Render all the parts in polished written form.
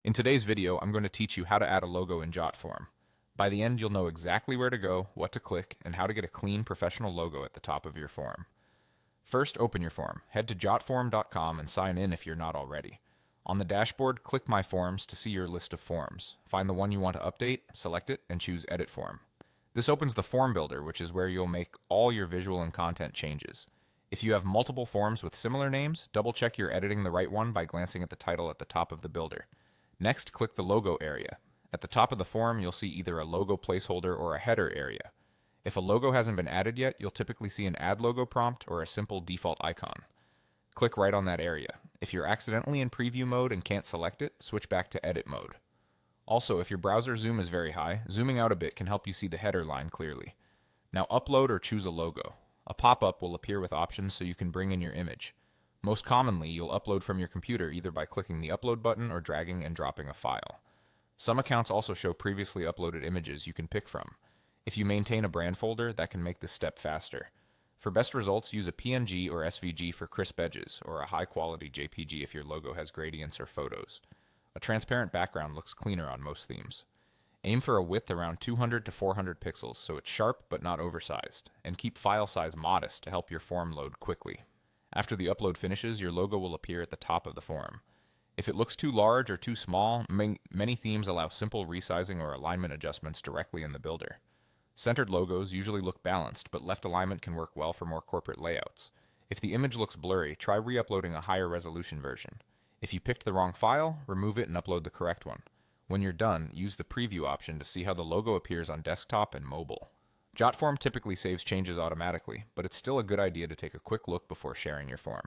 In today's video, I'm going to teach you how to add a logo in Jotform. By the end, you'll know exactly where to go, what to click, and how to get a clean professional logo at the top of your form. First, open your form. Head to jotform.com and sign in if you're not already. On the dashboard, click My Forms to see your list of forms. Find the one you want to update, select it, and choose Edit Form. This opens the Form Builder, which is where you'll make all your visual and content changes. If you have multiple forms with similar names, double-check you're editing the right one by glancing at the title at the top of the builder. Next, click the Logo area. At the top of the form, you'll see either a logo placeholder or a header area. If a logo hasn't been added yet, you'll typically see an Add Logo prompt or a simple default icon. Click right on that area. If you're accidentally in preview mode and can't select it, switch back to edit mode. Also, if your browser zoom is very high, zooming out a bit can help you see the header line clearly. Now upload or choose a logo. A pop-up will appear with options so you can bring in your image. Most commonly, you'll upload from your computer either by clicking the upload button or dragging and dropping a file. Some accounts also show previously uploaded images you can pick from. If you maintain a brand folder, that can make this step faster. For best results, use a PNG or SVG for crisp edges, or a high-quality JPG if your logo has gradients or photos. A transparent background looks cleaner on most themes. Aim for a width around 200 to 400 pixels so it's sharp but not oversized, and keep file size modest to help your form load quickly. After the upload finishes, your logo will appear at the top of the form. If it looks too large or too small, many themes allow simple resizing or alignment adjustments directly in the builder. Centered logos usually look balanced, but left alignment can work well for more corporate layouts. If the image looks blurry, try re-uploading a higher resolution version. If you picked the wrong file, remove it and upload the correct one. When you're done, use the preview option to see how the logo appears on desktop and mobile. Jotform typically saves changes automatically, but it's still a good idea to take a quick look before sharing your form.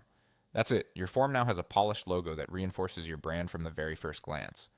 That's it. Your form now has a polished logo that reinforces your brand from the very first glance.